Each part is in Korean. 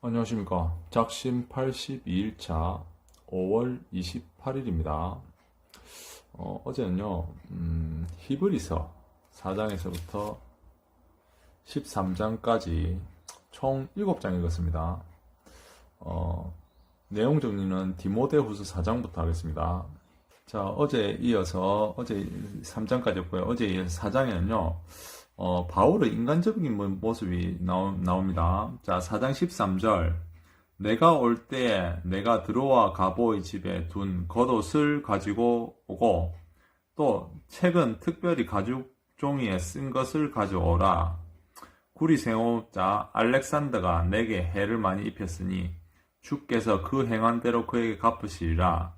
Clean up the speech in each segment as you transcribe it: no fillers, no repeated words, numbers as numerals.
안녕하십니까. 작심 82일차 5월 28일입니다. 어제는요, 히브리서 4장에서부터 13장까지 총 7장 읽었습니다. 내용 정리는 디모데후서 4장부터 하겠습니다. 자, 어제 3장까지였고요. 어제 이어서 4장에는요, 바울의 인간적인 모습이 나옵니다. 자, 4장 13절. 내가 올 때에 내가 드로아 가보의 집에 둔 겉옷을 가지고 오고, 또 책은 특별히 가죽 종이에 쓴 것을 가져오라. 구리 생업자 알렉산더가 내게 해를 많이 입혔으니 주께서 그 행한 대로 그에게 갚으시리라.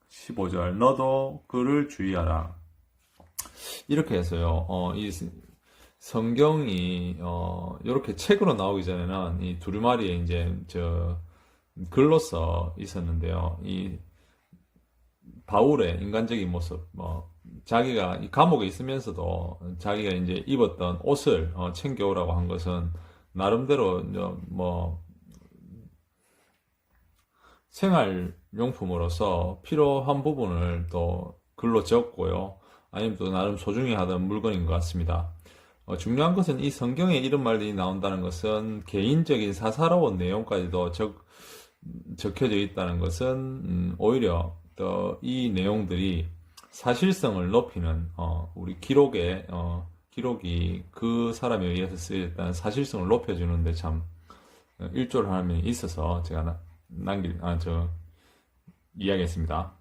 15절. 너도 그를 주의하라. 이렇게 해서요, 이 성경이, 이렇게 책으로 나오기 전에는 이 두루마리에 이제, 글로써 있었는데요. 이 바울의 인간적인 모습, 자기가 이 감옥에 있으면서도 자기가 이제 입었던 옷을 챙겨오라고 한 것은 나름대로, 생활용품으로서 필요한 부분을 또 글로 적고요. 아니면 또 나름 소중히 하던 물건인 것 같습니다. 중요한 것은 이 성경에 이런 말들이 나온다는 것은 개인적인 사사로운 내용까지도 적혀져 있다는 것은 오히려 또 이 내용들이 사실성을 높이는 우리 기록이 그 사람에 의해서 쓰여졌다는 사실성을 높여주는데 참 일조를 하는 면이 있어서 제가 이야기했습니다.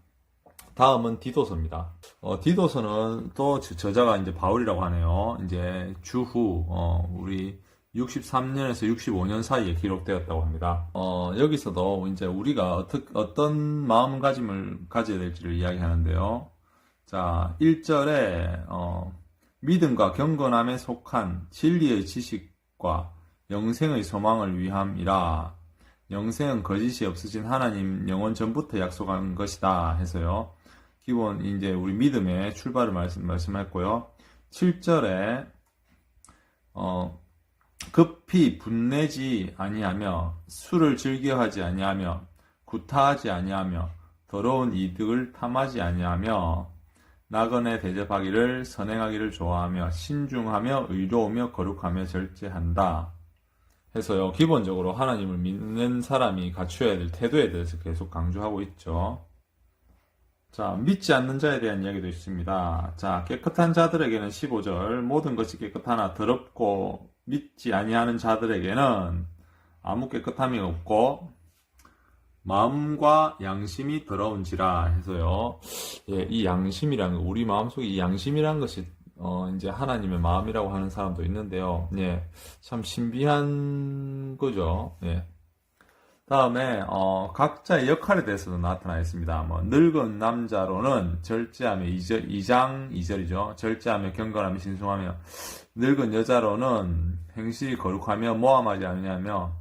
다음은 디도서입니다. 디도서는 또 저자가 이제 바울이라고 하네요. 이제 주후, 우리 63년에서 65년 사이에 기록되었다고 합니다. 여기서도 이제 우리가 어떤 마음가짐을 가져야 될지를 이야기하는데요. 자, 1절에, 믿음과 경건함에 속한 진리의 지식과 영생의 소망을 위함이라. 영생은 거짓이 없으신 하나님 영원 전부터 약속한 것이다 해서요. 기본 이제 우리 믿음의 출발을 말씀했고요. 7절에 급히 분내지 아니하며 술을 즐겨하지 아니하며 구타하지 아니하며 더러운 이득을 탐하지 아니하며 나그네 대접하기를 선행하기를 좋아하며 신중하며 의로우며 거룩하며 절제한다 해서요. 기본적으로 하나님을 믿는 사람이 갖춰야 될 태도에 대해서 계속 강조하고 있죠. 자, 믿지 않는 자에 대한 이야기도 있습니다. 자, 깨끗한 자들에게는 15절 모든 것이 깨끗하나 더럽고 믿지 아니하는 자들에게는 아무 깨끗함이 없고 마음과 양심이 더러운지라 해서요. 예, 이 양심이란 우리 마음속에 이 양심이란 것이 이제 하나님의 마음이라고 하는 사람도 있는데요. 예, 참 신비한 거죠. 예. 다음에 각자의 역할에 대해서도 나타나 있습니다. 늙은 남자로는 절제하며 2장 2절이죠. 절제하며 경건하며 신중하며 늙은 여자로는 행실이 거룩하며 모함하지 않으며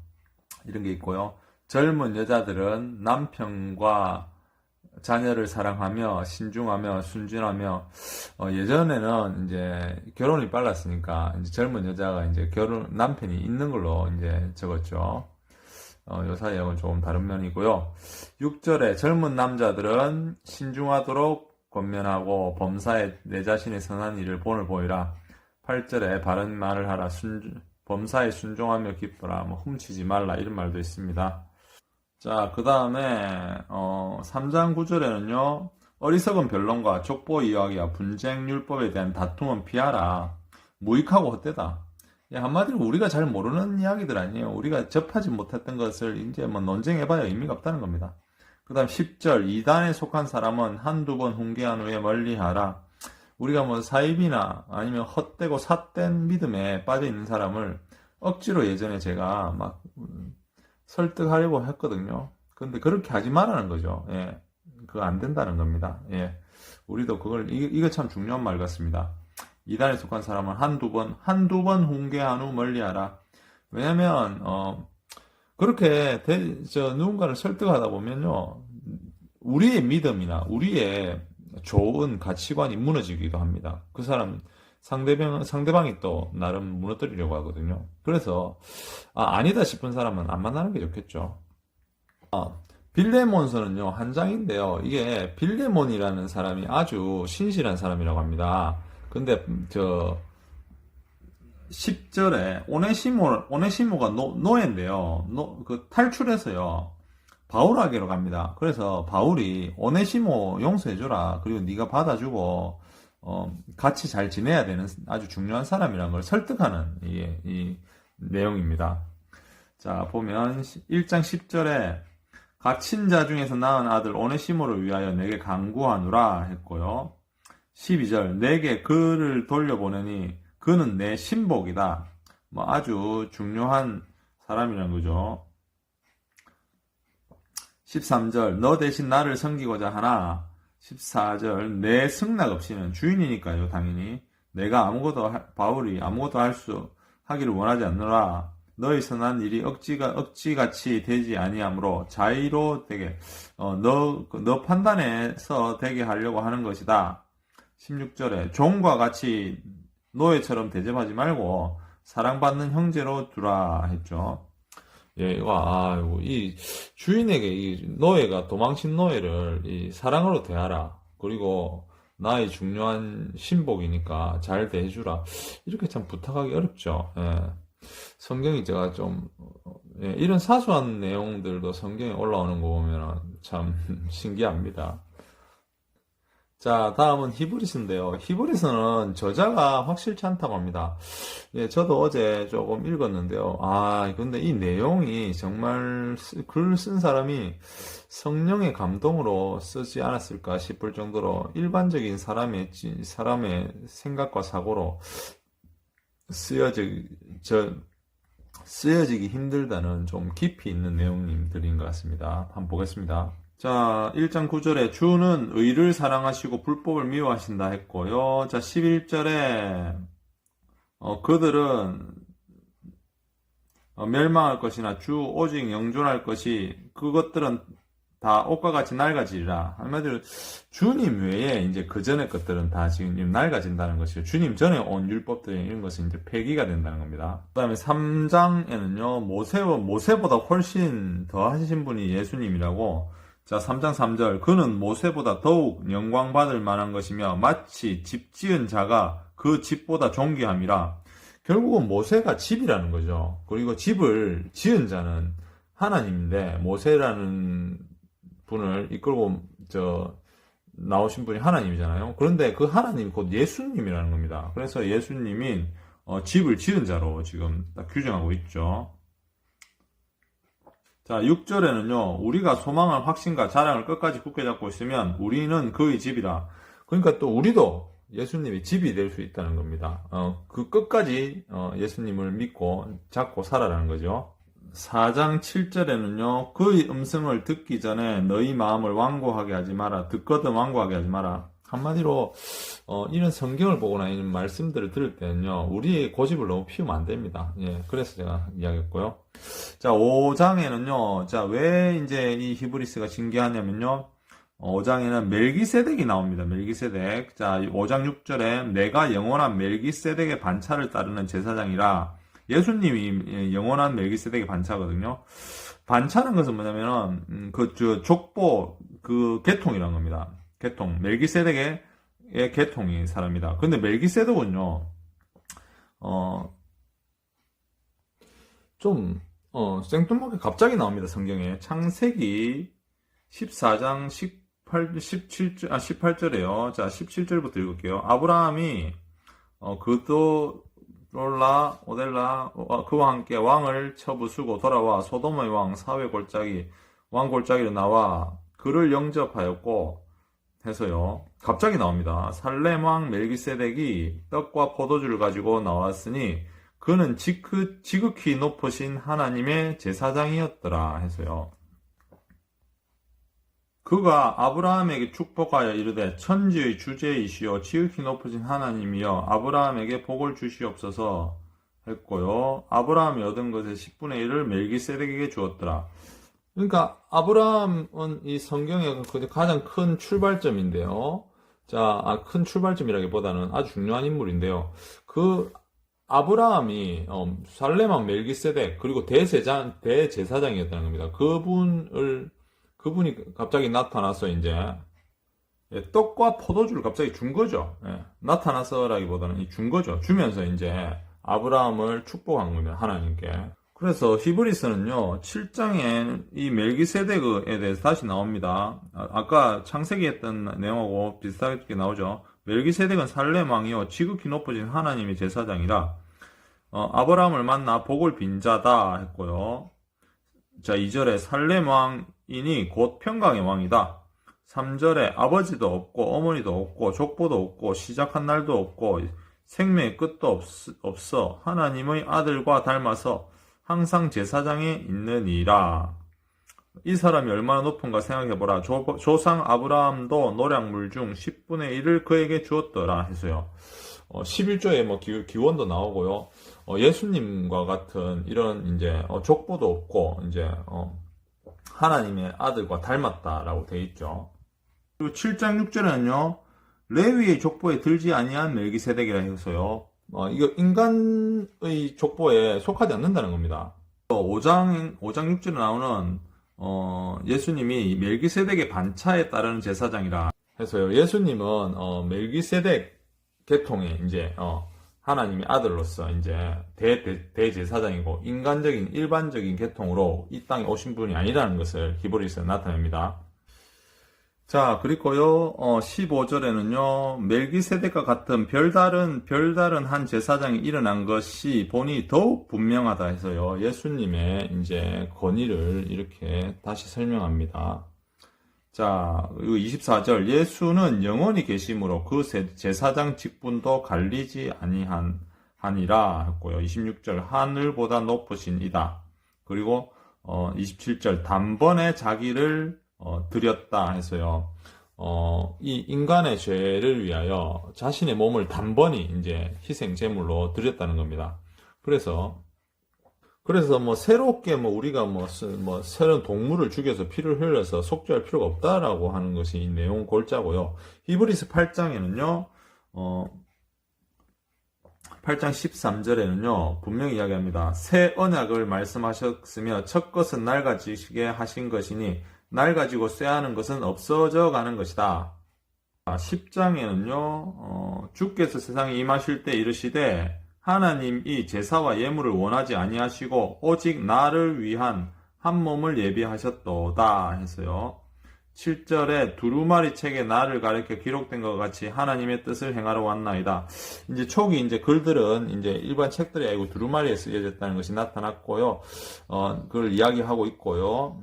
이런 게 있고요. 젊은 여자들은 남편과 자녀를 사랑하며 신중하며 순진하며 예전에는 이제 결혼이 빨랐으니까 이제 젊은 여자가 이제 남편이 있는 걸로 이제 적었죠. 요 사이하고는 조금 다른 면이고요. 6절에 젊은 남자들은 신중하도록 권면하고 범사에 내 자신의 선한 일을 본을 보이라. 8절에 바른 말을 하라. 범사에 순종하며 기뻐라. 훔치지 말라. 이런 말도 있습니다. 자, 그 다음에 3장 9절에는요. 어리석은 변론과 족보 이야기와 분쟁 율법에 대한 다툼은 피하라. 무익하고 헛되다. 한마디로 우리가 잘 모르는 이야기들 아니에요. 우리가 접하지 못했던 것을 이제 논쟁해봐야 의미가 없다는 겁니다. 그 다음 10절 이단에 속한 사람은 한두 번 훈계한 후에 멀리하라. 우리가 사입이나 아니면 헛되고 삿된 믿음에 빠져있는 사람을 억지로 예전에 제가 막 설득하려고 했거든요. 근데 그렇게 하지 말라는 거죠. 예. 그거 안 된다는 겁니다. 예. 우리도 이거 참 중요한 말 같습니다. 이단에 속한 사람은 한두 번 훈계한 후 멀리하라. 왜냐면, 그렇게, 누군가를 설득하다 보면요, 우리의 믿음이나 우리의 좋은 가치관이 무너지기도 합니다. 그 사람 상대방이 또 나름 무너뜨리려고 하거든요. 그래서, 아니다 싶은 사람은 안 만나는 게 좋겠죠. 빌레몬서는요, 한 장인데요. 이게 빌레몬이라는 사람이 아주 신실한 사람이라고 합니다. 근데, 10절에 오네시모가 노예인데요. 탈출해서요. 바울에게로 갑니다. 그래서 바울이 오네시모 용서해줘라. 그리고 네가 받아주고 같이 잘 지내야 되는 아주 중요한 사람이라는 걸 설득하는 이 내용입니다. 자, 보면 1장 10절에 갇힌 자 중에서 낳은 아들 오네시모를 위하여 내게 간구하노라 했고요. 12절 내게 그를 돌려보내니 그는 내 신복이다. 아주 중요한 사람이라는 거죠. 13절 너 대신 나를 섬기고자 하나. 14절 내 승낙 없이는 주인이니까요, 당연히 내가 바울이 아무것도 하기를 원하지 않노라. 너희서 난 일이 억지같이 되지 아니하므로 자의로 되게 너 판단에서 되게 하려고 하는 것이다. 16절에 종과 같이 노예처럼 대접하지 말고 사랑받는 형제로 두라 했죠. 예, 이 주인에게 이 노예가 도망친 노예를 이 사랑으로 대하라. 그리고 나의 중요한 신복이니까 잘 대해주라. 이렇게 참 부탁하기 어렵죠. 예. 성경이 제가 좀 이런 사소한 내용들도 성경에 올라오는 거 보면 참 신기합니다. 자, 다음은 히브리서인데요. 히브리서는 저자가 확실치 않다고 합니다. 예, 저도 어제 조금 읽었는데요. 근데 이 내용이 정말 글 쓴 사람이 성령의 감동으로 쓰지 않았을까 싶을 정도로 일반적인 사람의 생각과 사고로 쓰여지기 힘들다는 좀 깊이 있는 내용들인 것 같습니다. 한번 보겠습니다. 자, 1장 9절에 주는 의를 사랑하시고 불법을 미워하신다 했고요. 자, 11절에 그들은 멸망할 것이나 주 오직 영존할 것이 그것들은 다 옷과 같이 낡아지리라. 한마디로 주님 외에 이제 그 전의 것들은 다 지금 낡아진다는 것이죠. 주님 전에 온 율법들 이런 것은 이제 폐기가 된다는 겁니다. 그 다음에 3장에는요, 모세보다 훨씬 더 하신 분이 예수님이라고. 자, 3장 3절 그는 모세보다 더욱 영광받을 만한 것이며 마치 집 지은 자가 그 집보다 존귀함이라. 결국은 모세가 집이라는 거죠. 그리고 집을 지은 자는 하나님인데 모세라는 분을 이끌고 나오신 분이 하나님이잖아요. 그런데 그 하나님이 곧 예수님이라는 겁니다. 그래서 예수님이 집을 지은 자로 지금 딱 규정하고 있죠. 자, 6절에는요, 우리가 소망을 확신과 자랑을 끝까지 굳게 잡고 있으면 우리는 그의 집이라. 그러니까 또 우리도 예수님이 집이 될 수 있다는 겁니다. 그 끝까지 예수님을 믿고 잡고 살아라는 거죠. 4장 7절에는요, 그의 음성을 듣기 전에 너희 마음을 완고하게 하지 마라. 듣거든 완고하게 하지 마라. 한마디로 이런 성경을 보거나 이런 말씀들을 들을 때는요, 우리의 고집을 너무 피우면 안 됩니다. 예, 그래서 제가 이야기했고요. 자, 5장에는요, 자, 왜 이제 이 히브리스가 신기하냐면요, 5장에는 멜기세덱이 나옵니다. 멜기세덱. 자, 5장 6절에 내가 영원한 멜기세덱의 반차를 따르는 제사장이라. 예수님이 영원한 멜기세덱의 반차거든요. 반차는 것은 뭐냐면은 족보 계통이라는 겁니다. 계통. 멜기세덱의 계통이 사람이다. 근데 멜기세덱은요, 생뚱맞게 갑자기 나옵니다, 성경에. 창세기 14장 18절에요. 자, 17절부터 읽을게요. 아브라함이, 그도롤라, 오델라, 그와 함께 왕을 쳐부수고 돌아와 소돔의 왕 왕 골짜기로 나와 그를 영접하였고, 해서요. 갑자기 나옵니다. 살렘 왕 멜기세덱이 떡과 포도주를 가지고 나왔으니 그는 지극히 높으신 하나님의 제사장이었더라 해서요. 그가 아브라함에게 축복하여 이르되 천지의 주제이시오 지극히 높으신 하나님이여 아브라함에게 복을 주시옵소서 했고요. 아브라함이 얻은 것의 10분의 1을 멜기세덱에게 주었더라. 그러니까 아브라함은 이 성경의 가장 큰 출발점인데요. 자, 큰 출발점이라기보다는 아주 중요한 인물인데요. 그 아브라함이 살레만 멜기세덱 그리고 대제사장이었다는 겁니다. 그분이 갑자기 나타나서 이제 떡과 포도주를 갑자기 준 거죠. 나타나서라기보다는 준 거죠. 주면서 이제 아브라함을 축복한 겁니다. 하나님께. 그래서 히브리서는요, 7장에 이 멜기세덱에 대해서 다시 나옵니다. 아까 창세기 했던 내용하고 비슷하게 나오죠. 멜기세덱은 살렘 왕이요, 지극히 높으신 하나님의 제사장이라, 아브라함을 만나 복을 빈 자다 했고요. 자, 2절에 살렘 왕이니 곧 평강의 왕이다. 3절에 아버지도 없고 어머니도 없고 족보도 없고 시작한 날도 없고 생명의 끝도 없어 하나님의 아들과 닮아서 항상 제사장에 있느니라. 이 사람이 얼마나 높은가 생각해보라. 조상 아브라함도 노량물 중 10분의 1을 그에게 주었더라 해서요. 11조에 뭐 기원도 나오고요. 예수님과 같은 이런 이제 족보도 없고 이제 하나님의 아들과 닮았다라고 되어 있죠. 그리고 7장 6절에는요. 레위의 족보에 들지 아니한 멜기세덱이라 해서요. 이거 인간의 족보에 속하지 않는다는 겁니다. 5장 6절에 나오는 예수님이 멜기세덱의 반차에 따르는 제사장이라 해서요. 예수님은 멜기세덱 계통의 이제 하나님의 아들로서 이제 대제사장이고 인간적인 일반적인 계통으로 이 땅에 오신 분이 아니라는 것을 히브리서에 나타냅니다. 자, 그리고요, 15절에는요, 멜기세덱과 같은 별다른 한 제사장이 일어난 것이 보니 더욱 분명하다 해서요, 예수님의 이제 권위를 이렇게 다시 설명합니다. 자, 24절, 예수는 영원히 계심으로 그 제사장 직분도 갈리지 아니하니라 했고요. 26절, 하늘보다 높으신 이다. 그리고, 27절, 단번에 자기를 드렸다 해서요. 이 인간의 죄를 위하여 자신의 몸을 단번에 이제 희생 제물로 드렸다는 겁니다. 그래서 뭐 새롭게 뭐 우리가 뭐 새로운 동물을 죽여서 피를 흘려서 속죄할 필요가 없다라고 하는 것이 이 내용 골자고요. 히브리서 8장에는요. 8장 13절에는요. 분명히 이야기합니다. 새 언약을 말씀하셨으며 첫 것은 낡아지시게 하신 것이니 낡아지고 쇠하는 것은 없어져 가는 것이다. 10장에는요. 주께서 세상에 임하실 때 이르시되 하나님이 제사와 예물을 원하지 아니하시고 오직 나를 위한 한 몸을 예비하셨도다 해서요. 7절에 두루마리 책에 나를 가리켜 기록된 것 같이 하나님의 뜻을 행하러 왔나이다. 이제 초기 이제 글들은 이제 일반 책들이 아니고 두루마리에 쓰여졌다는 것이 나타났고요. 그걸 이야기하고 있고요.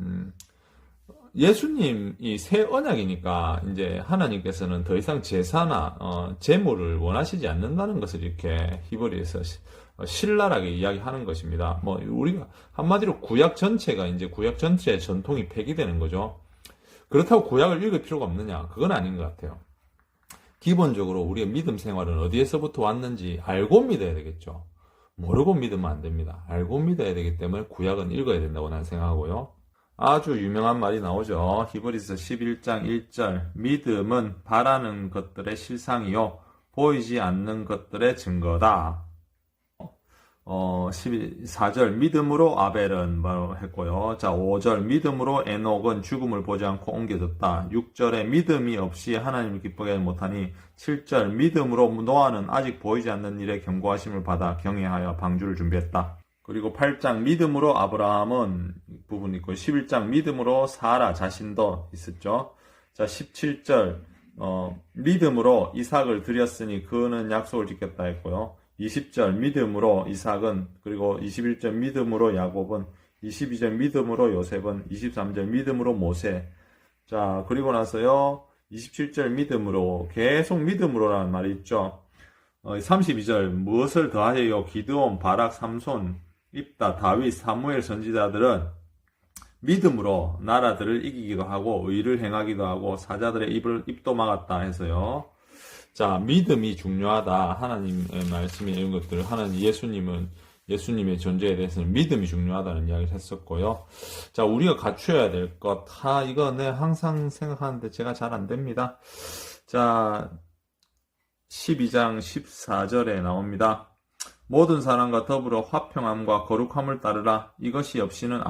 예수님이 새 언약이니까 이제 하나님께서는 더 이상 제사나 제물을 원하시지 않는다는 것을 이렇게 히브리에서 신랄하게 이야기하는 것입니다. 뭐 우리가 한마디로 구약 전체의 전통이 폐기되는 거죠. 그렇다고 구약을 읽을 필요가 없느냐? 그건 아닌 것 같아요. 기본적으로 우리의 믿음 생활은 어디에서부터 왔는지 알고 믿어야 되겠죠. 모르고 믿으면 안 됩니다. 알고 믿어야 되기 때문에 구약은 읽어야 된다고 난 생각하고요. 아주 유명한 말이 나오죠. 히브리서 11장 1절 믿음은 바라는 것들의 실상이요 보이지 않는 것들의 증거다. 14절 믿음으로 아벨은 바로 했고요. 자, 5절 믿음으로 에녹은 죽음을 보지 않고 옮겨졌다. 6절에 믿음이 없이 하나님을 기쁘게 하지 못하니 7절 믿음으로 노아는 아직 보이지 않는 일에 경고하심을 받아 경외하여 방주를 준비했다. 그리고 8장 믿음으로 아브라함은 부분 있고 11장 믿음으로 사라 자신도 있었죠. 자, 17절 믿음으로 이삭을 드렸으니 그는 약속을 지켰다 했고요. 20절 믿음으로 이삭은, 그리고 21절 믿음으로 야곱은, 22절 믿음으로 요셉은, 23절 믿음으로 모세. 자, 그리고 나서요 27절 믿음으로, 계속 믿음으로라는 말이 있죠. 32절 무엇을 더하여 기드온, 바락, 삼손, 입다, 다윗, 사무엘 선지자들은 믿음으로 나라들을 이기기도 하고 의를 행하기도 하고 사자들의 입도 막았다 해서요. 자, 믿음이 중요하다. 하나님의 말씀이 이런 것들, 예수님의 존재에 대해서는 믿음이 중요하다는 이야기를 했었고요. 자, 우리가 갖춰야 될 것, 이거 내 항상 생각하는데 제가 잘 안 됩니다. 자, 12장 14절에 나옵니다. 모든 사람과 더불어 화평함과 거룩함을 따르라. 이것이 없이는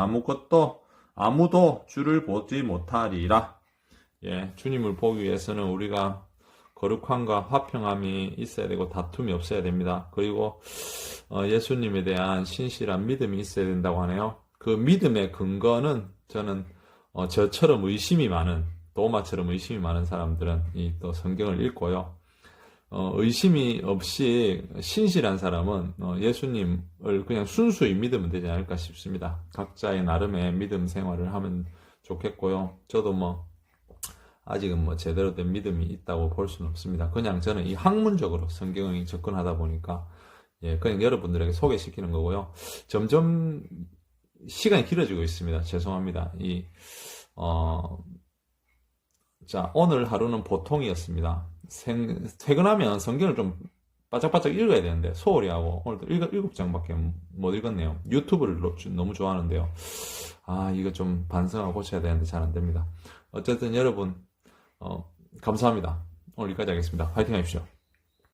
아무도 주를 보지 못하리라. 예, 주님을 보기 위해서는 우리가 거룩함과 화평함이 있어야 되고 다툼이 없어야 됩니다. 그리고 예수님에 대한 신실한 믿음이 있어야 된다고 하네요. 그 믿음의 근거는 저는 저처럼 도마처럼 의심이 많은 사람들은 또 성경을 읽고요. 의심이 없이 신실한 사람은 예수님을 그냥 순수히 믿으면 되지 않을까 싶습니다. 각자의 나름의 믿음 생활을 하면 좋겠고요. 저도 아직은 제대로 된 믿음이 있다고 볼 수는 없습니다. 그냥 저는 이 학문적으로 성경에 접근하다 보니까 그냥 여러분들에게 소개시키는 거고요. 점점 시간이 길어지고 있습니다. 죄송합니다. 자, 오늘 하루는 보통이었습니다. 퇴근하면 성경을 좀 바짝바짝 읽어야 되는데 소홀히 하고 오늘도 7장밖에 못 읽었네요. 유튜브를 너무 좋아하는데요. 이거 좀 반성하고 고쳐야 되는데 잘 안 됩니다. 어쨌든 여러분 감사합니다. 오늘 여기까지 하겠습니다. 화이팅 하십시오.